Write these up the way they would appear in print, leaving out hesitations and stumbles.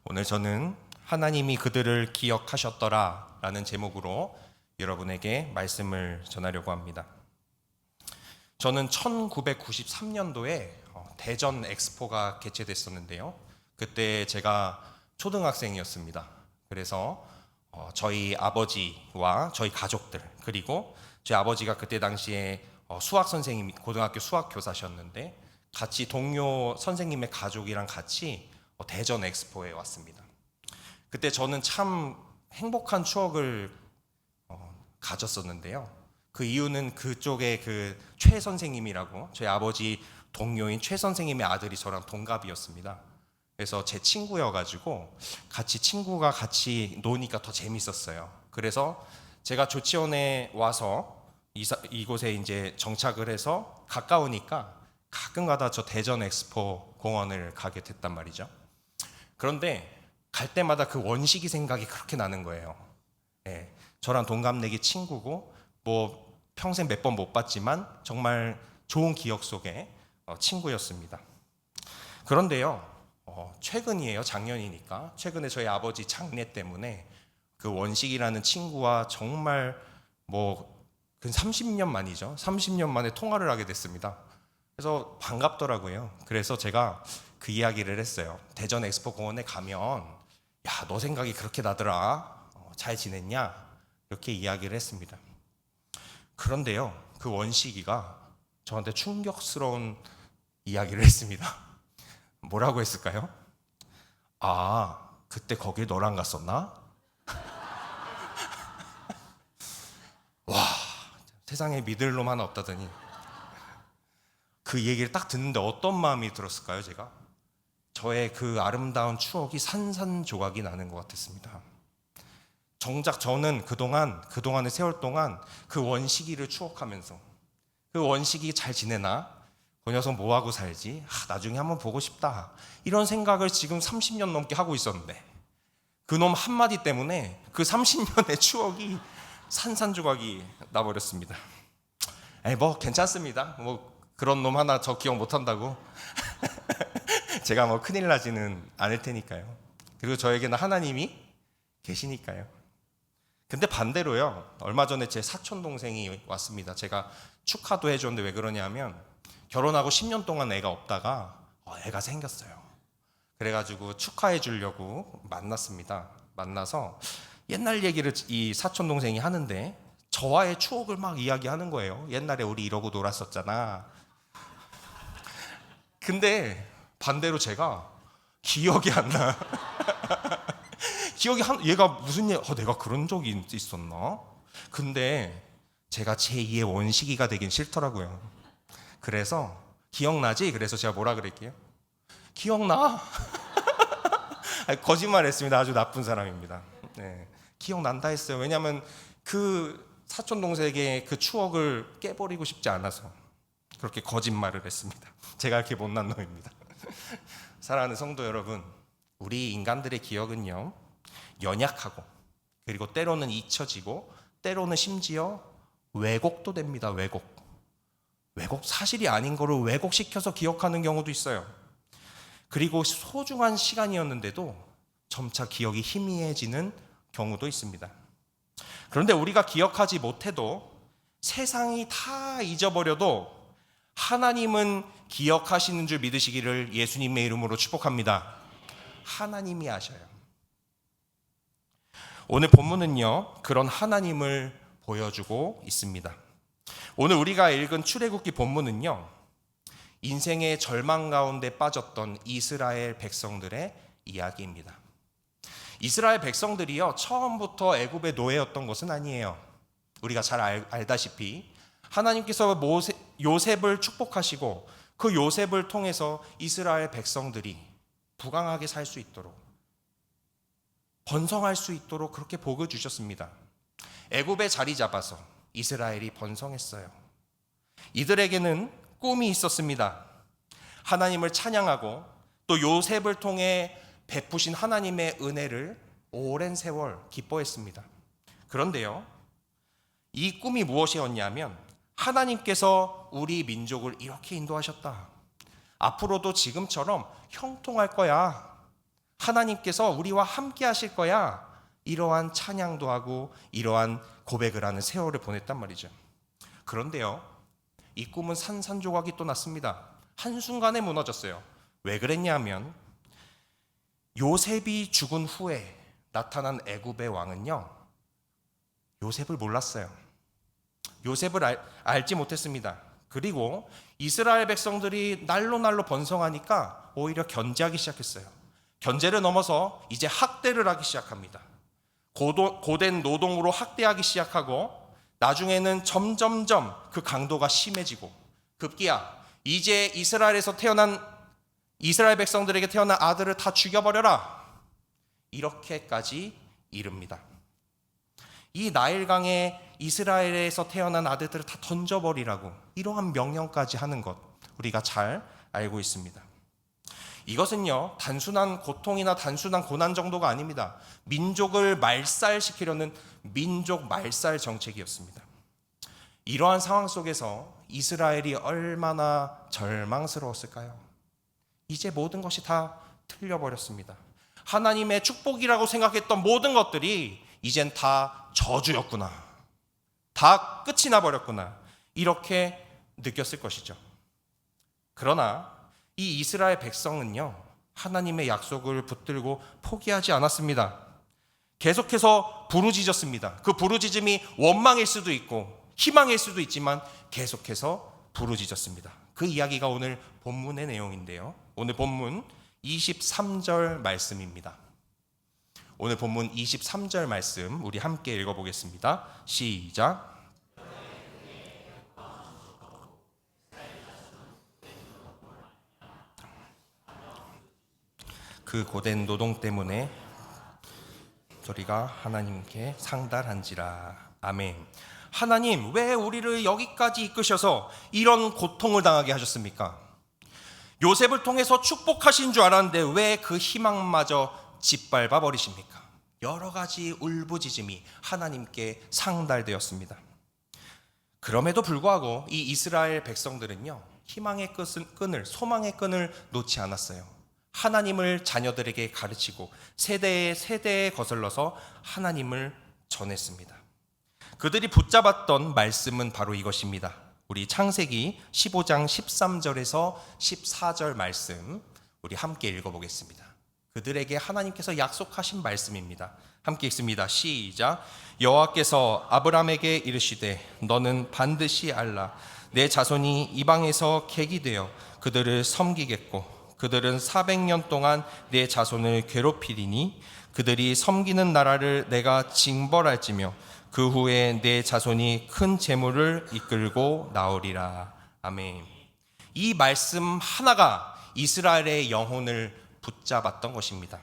오늘 저는 하나님이 그들을 기억하셨더라 라는 제목으로 여러분에게 말씀을 전하려고 합니다. 저는 1993년도에 대전 엑스포가 개최됐었는데요. 그때 제가 초등학생이었습니다. 그래서 저희 아버지와 저희 가족들, 그리고 저희 아버지가 그때 당시에 수학 선생님, 고등학교 수학 교사셨는데 같이 동료 선생님의 가족이랑 같이 대전 엑스포에 왔습니다. 그때 저는 참 행복한 추억을 가졌었는데요. 그 이유는 그쪽에 그 최 선생님이라고 저희 아버지 동료인 최 선생님의 아들이 저랑 동갑이었습니다. 그래서 제 친구여가지고 친구가 같이 노니까 더 재밌었어요. 그래서 제가 조치원에 와서 이곳에 이제 정착을 해서 가까우니까 가끔가다 저 대전 엑스포 공원을 가게 됐단 말이죠. 그런데 갈 때마다 그 원식이 생각이 그렇게 나는 거예요. 예, 저랑 동갑내기 친구고 뭐 평생 몇 번 못 봤지만 정말 좋은 기억 속의 친구였습니다. 그런데요, 최근이에요. 작년이니까. 최근에 저희 아버지 장례 때문에 그 원식이라는 친구와 정말 그 30년 만이죠. 30년 만에 통화를 하게 됐습니다. 그래서 반갑더라고요. 그래서 제가 그 이야기를 했어요. 대전 엑스포 공원에 가면 야, 너 생각이 그렇게 나더라. 잘 지냈냐? 이렇게 이야기를 했습니다. 그런데요, 그 원식이가 저한테 충격스러운 이야기를 했습니다. 뭐라고 했을까요? 아, 그때 거길 너랑 갔었나? 와, 세상에 믿을 놈 하나 없다더니 그 얘기를 딱 듣는데 어떤 마음이 들었을까요, 제가? 저의 그 아름다운 추억이 산산조각이 나는 것 같았습니다. 정작 저는 그동안의 세월 동안 그 원식이를 추억하면서 그 원식이 잘 지내나? 그 녀석 뭐하고 살지? 나중에 한번 보고 싶다. 이런 생각을 지금 30년 넘게 하고 있었는데 그 놈 한마디 때문에 그 30년의 추억이 산산조각이 나버렸습니다. 뭐 괜찮습니다. 뭐 그런 놈 하나 저 기억 못한다고 제가 큰일 나지는 않을 테니까요. 그리고 저에게는 하나님이 계시니까요. 근데 반대로요, 얼마 전에 제 사촌 동생이 왔습니다. 제가 축하도 해줬는데 왜 그러냐면 결혼하고 10년 동안 애가 없다가 애가 생겼어요. 그래가지고 축하해 주려고 만났습니다. 만나서 옛날 얘기를 이 사촌 동생이 하는데 저와의 추억을 막 이야기하는 거예요. 옛날에 우리 이러고 놀았었잖아. 근데 반대로 제가 기억이 안 나. 얘가 무슨 내가 그런 적이 있었나? 근데 제가 제2의 원식이가 되긴 싫더라고요. 그래서 기억나지? 그래서 제가 뭐라 그랬게요? 기억나? 거짓말했습니다. 아주 나쁜 사람입니다. 네, 기억난다 했어요. 왜냐하면 그 사촌 동생에게 그 추억을 깨버리고 싶지 않아서 그렇게 거짓말을 했습니다. 제가 이렇게 못난 놈입니다. 사랑하는 성도 여러분, 우리 인간들의 기억은요, 연약하고 그리고 때로는 잊혀지고 때로는 심지어 왜곡도 됩니다. 왜곡 사실이 아닌 거를 왜곡시켜서 기억하는 경우도 있어요. 그리고 소중한 시간이었는데도 점차 기억이 희미해지는 경우도 있습니다. 그런데 우리가 기억하지 못해도 세상이 다 잊어버려도 하나님은 기억하시는 줄 믿으시기를 예수님의 이름으로 축복합니다. 하나님이 아셔요. 오늘 본문은요, 그런 하나님을 보여주고 있습니다. 오늘 우리가 읽은 출애굽기 본문은요, 인생의 절망 가운데 빠졌던 이스라엘 백성들의 이야기입니다. 이스라엘 백성들이요, 처음부터 애굽의 노예였던 것은 아니에요. 우리가 잘 알다시피 하나님께서 요셉을 축복하시고 그 요셉을 통해서 이스라엘 백성들이 부강하게 살 수 있도록, 번성할 수 있도록 그렇게 복을 주셨습니다. 애굽에 자리 잡아서 이스라엘이 번성했어요. 이들에게는 꿈이 있었습니다. 하나님을 찬양하고 또 요셉을 통해 베푸신 하나님의 은혜를 오랜 세월 기뻐했습니다. 그런데요, 이 꿈이 무엇이었냐면 하나님께서 우리 민족을 이렇게 인도하셨다. 앞으로도 지금처럼 형통할 거야. 하나님께서 우리와 함께 하실 거야. 이러한 찬양도 하고 이러한 고백을 하는 세월을 보냈단 말이죠. 그런데요, 이 꿈은 산산조각이 또 났습니다. 한순간에 무너졌어요. 왜 그랬냐면 요셉이 죽은 후에 나타난 애굽의 왕은요, 요셉을 몰랐어요. 요셉을 알지 못했습니다. 그리고 이스라엘 백성들이 날로 번성하니까 오히려 견제하기 시작했어요. 견제를 넘어서 이제 학대를 하기 시작합니다. 고된 노동으로 학대하기 시작하고 나중에는 점점점 그 강도가 심해지고 급기야 이제 이스라엘 백성들에게 태어난 아들을 다 죽여버려라, 이렇게까지 이릅니다. 이 나일강에 이스라엘에서 태어난 아들들을 다 던져버리라고 이러한 명령까지 하는 것 우리가 잘 알고 있습니다. 이것은요, 단순한 고통이나 단순한 고난 정도가 아닙니다. 민족을 말살시키려는 민족 말살 정책이었습니다. 이러한 상황 속에서 이스라엘이 얼마나 절망스러웠을까요? 이제 모든 것이 다 틀려버렸습니다. 하나님의 축복이라고 생각했던 모든 것들이 이젠 다 저주였구나, 다 끝이 나버렸구나, 이렇게 느꼈을 것이죠. 그러나 이 이스라엘 백성은요, 하나님의 약속을 붙들고 포기하지 않았습니다. 계속해서 부르짖었습니다. 그 부르짖음이 원망일 수도 있고 희망일 수도 있지만 계속해서 부르짖었습니다. 그 이야기가 오늘 본문의 내용인데요, 오늘 본문 23절 말씀입니다. 오늘 본문 23절 말씀 우리 함께 읽어보겠습니다. 시작. 그 고된 노동 때문에 저리가 하나님께 상달한지라. 아멘. 하나님, 왜 우리를 여기까지 이끄셔서 이런 고통을 당하게 하셨습니까? 요셉을 통해서 축복하신 줄 알았는데 왜 그 희망마저 짓밟아 버리십니까? 여러 가지 울부짖음이 하나님께 상달되었습니다. 그럼에도 불구하고 이 이스라엘 백성들은요, 희망의 끈을, 소망의 끈을 놓지 않았어요. 하나님을 자녀들에게 가르치고 세대에 거슬러서 하나님을 전했습니다. 그들이 붙잡았던 말씀은 바로 이것입니다. 우리 창세기 15장 13절에서 14절 말씀 우리 함께 읽어보겠습니다. 그들에게 하나님께서 약속하신 말씀입니다. 함께 읽습니다. 시작. 여호와께서 아브라함에게 이르시되 너는 반드시 알라. 내 자손이 이방에서 객이 되어 그들을 섬기겠고 그들은 400년 동안 내 자손을 괴롭히리니 그들이 섬기는 나라를 내가 징벌할지며 그 후에 내 자손이 큰 재물을 이끌고 나오리라. 아멘. 이 말씀 하나가 이스라엘의 영혼을 붙잡았던 것입니다.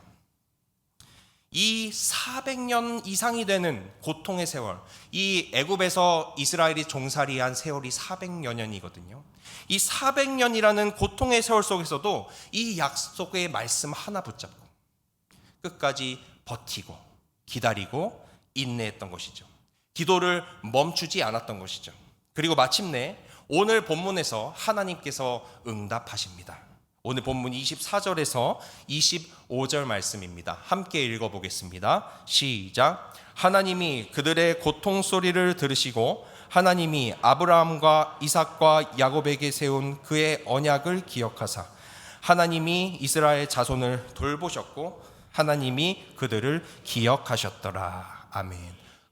이 400년 이상이 되는 고통의 세월, 이 애굽에서 이스라엘이 종살이한 세월이 400여 년이거든요. 이 400년이라는 고통의 세월 속에서도 이 약속의 말씀 하나 붙잡고 끝까지 버티고 기다리고 인내했던 것이죠. 기도를 멈추지 않았던 것이죠. 그리고 마침내 오늘 본문에서 하나님께서 응답하십니다. 오늘 본문 24절에서 25절 말씀입니다. 함께 읽어보겠습니다. 시작. 하나님이 그들의 고통 소리를 들으시고 하나님이 아브라함과 이삭과 야곱에게 세운 그의 언약을 기억하사 하나님이 이스라엘 자손을 돌보셨고 하나님이 그들을 기억하셨더라. 아멘.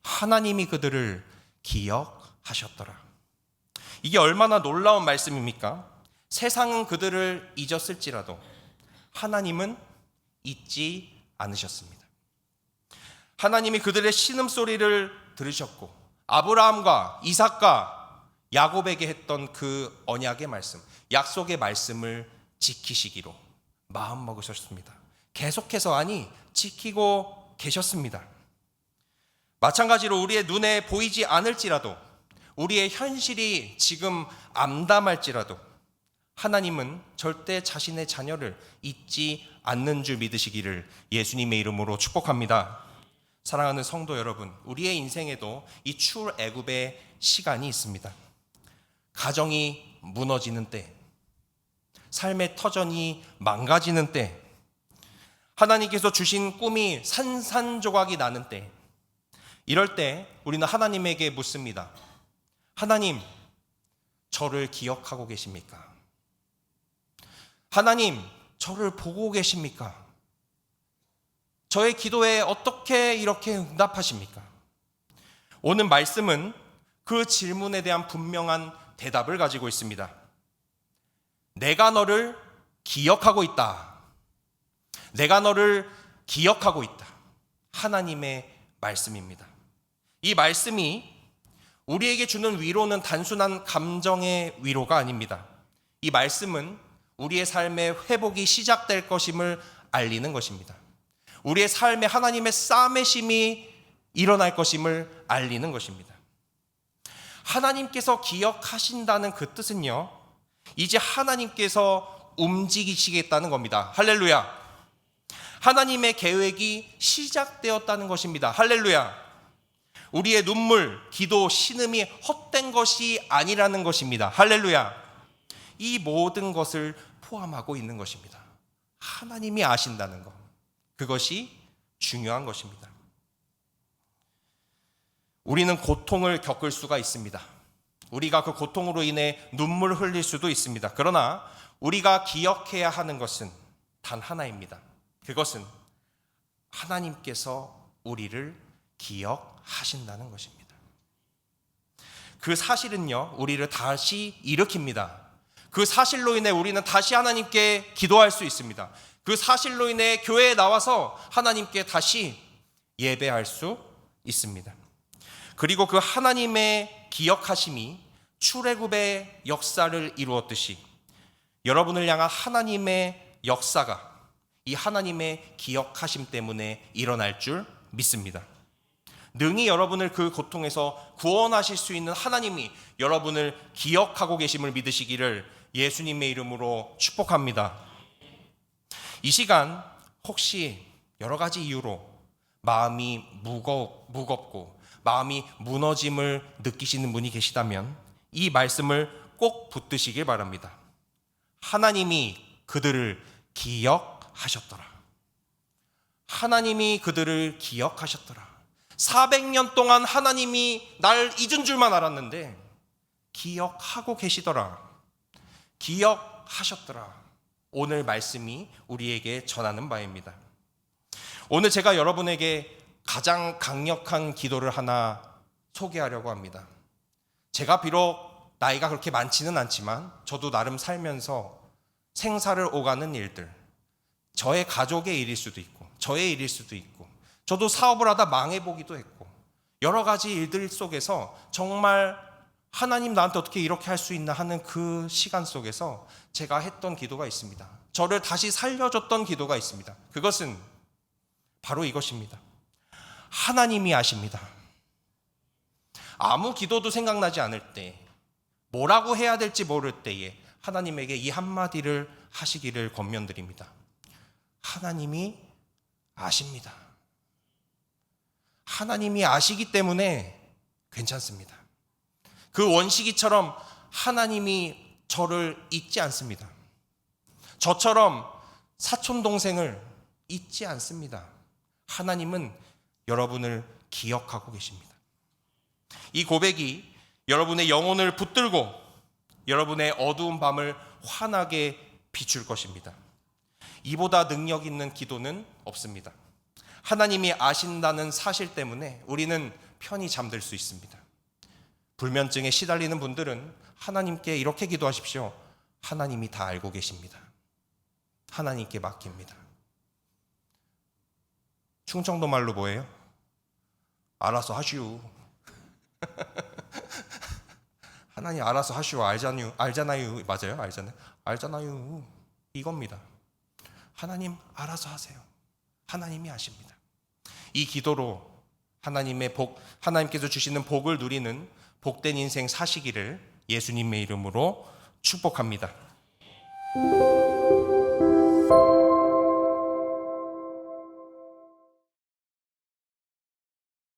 하나님이 그들을 기억하셨더라. 이게 얼마나 놀라운 말씀입니까? 세상은 그들을 잊었을지라도 하나님은 잊지 않으셨습니다. 하나님이 그들의 신음소리를 들으셨고 아브라함과 이삭과 야곱에게 했던 그 언약의 말씀, 약속의 말씀을 지키시기로 마음먹으셨습니다. 계속해서 지키고 계셨습니다. 마찬가지로 우리의 눈에 보이지 않을지라도 우리의 현실이 지금 암담할지라도 하나님은 절대 자신의 자녀를 잊지 않는 줄 믿으시기를 예수님의 이름으로 축복합니다. 사랑하는 성도 여러분, 우리의 인생에도 이 출애굽의 시간이 있습니다. 가정이 무너지는 때, 삶의 터전이 망가지는 때, 하나님께서 주신 꿈이 산산조각이 나는 때, 이럴 때 우리는 하나님에게 묻습니다. 하나님, 저를 기억하고 계십니까? 하나님, 저를 보고 계십니까? 저의 기도에 어떻게 이렇게 응답하십니까? 오늘 말씀은 그 질문에 대한 분명한 대답을 가지고 있습니다. 내가 너를 기억하고 있다. 내가 너를 기억하고 있다. 하나님의 말씀입니다. 이 말씀이 우리에게 주는 위로는 단순한 감정의 위로가 아닙니다. 이 말씀은 우리의 삶의 회복이 시작될 것임을 알리는 것입니다. 우리의 삶에 하나님의 싸매심이 일어날 것임을 알리는 것입니다. 하나님께서 기억하신다는 그 뜻은요, 이제 하나님께서 움직이시겠다는 겁니다. 할렐루야. 하나님의 계획이 시작되었다는 것입니다. 할렐루야. 우리의 눈물, 기도, 신음이 헛된 것이 아니라는 것입니다. 할렐루야. 이 모든 것을 포함하고 있는 것입니다. 하나님이 아신다는 것, 그것이 중요한 것입니다. 우리는 고통을 겪을 수가 있습니다. 우리가 그 고통으로 인해 눈물을 흘릴 수도 있습니다. 그러나 우리가 기억해야 하는 것은 단 하나입니다. 그것은 하나님께서 우리를 기억하신다는 것입니다. 그 사실은요, 우리를 다시 일으킵니다. 그 사실로 인해 우리는 다시 하나님께 기도할 수 있습니다. 그 사실로 인해 교회에 나와서 하나님께 다시 예배할 수 있습니다. 그리고 그 하나님의 기억하심이 출애굽의 역사를 이루었듯이 여러분을 향한 하나님의 역사가 이 하나님의 기억하심 때문에 일어날 줄 믿습니다. 능히 여러분을 그 고통에서 구원하실 수 있는 하나님이 여러분을 기억하고 계심을 믿으시기를 예수님의 이름으로 축복합니다. 이 시간 혹시 여러 가지 이유로 마음이 무겁고 마음이 무너짐을 느끼시는 분이 계시다면 이 말씀을 꼭 붙드시길 바랍니다. 하나님이 그들을 기억하셨더라. 하나님이 그들을 기억하셨더라. 400년 동안 하나님이 날 잊은 줄만 알았는데 기억하고 계시더라. 기억하셨더라. 오늘 말씀이 우리에게 전하는 바입니다. 오늘 제가 여러분에게 가장 강력한 기도를 하나 소개하려고 합니다. 제가 비록 나이가 그렇게 많지는 않지만 저도 나름 살면서 생사를 오가는 일들, 저의 가족의 일일 수도 있고 저의 일일 수도 있고 저도 사업을 하다 망해보기도 했고 여러 가지 일들 속에서 정말 하나님 나한테 어떻게 이렇게 할 수 있나 하는 그 시간 속에서 제가 했던 기도가 있습니다. 저를 다시 살려줬던 기도가 있습니다. 그것은 바로 이것입니다. 하나님이 아십니다. 아무 기도도 생각나지 않을 때, 뭐라고 해야 될지 모를 때에 하나님에게 이 한마디를 하시기를 권면드립니다. 하나님이 아십니다. 하나님이 아시기 때문에 괜찮습니다. 그 원시기처럼 하나님이 저를 잊지 않습니다. 저처럼 사촌동생을 잊지 않습니다. 하나님은 여러분을 기억하고 계십니다. 이 고백이 여러분의 영혼을 붙들고 여러분의 어두운 밤을 환하게 비출 것입니다. 이보다 능력 있는 기도는 없습니다. 하나님이 아신다는 사실 때문에 우리는 편히 잠들 수 있습니다. 불면증에 시달리는 분들은 하나님께 이렇게 기도하십시오. 하나님이 다 알고 계십니다. 하나님께 맡깁니다. 충청도 말로 뭐예요? 알아서 하시오. 하나님 알아서 하시오. 알잖아요. 맞아요? 알잖아요. 이겁니다. 하나님 알아서 하세요. 하나님이 아십니다. 이 기도로 하나님께서 주시는 복을 누리는 복된 인생 사시기를 예수님의 이름으로 축복합니다.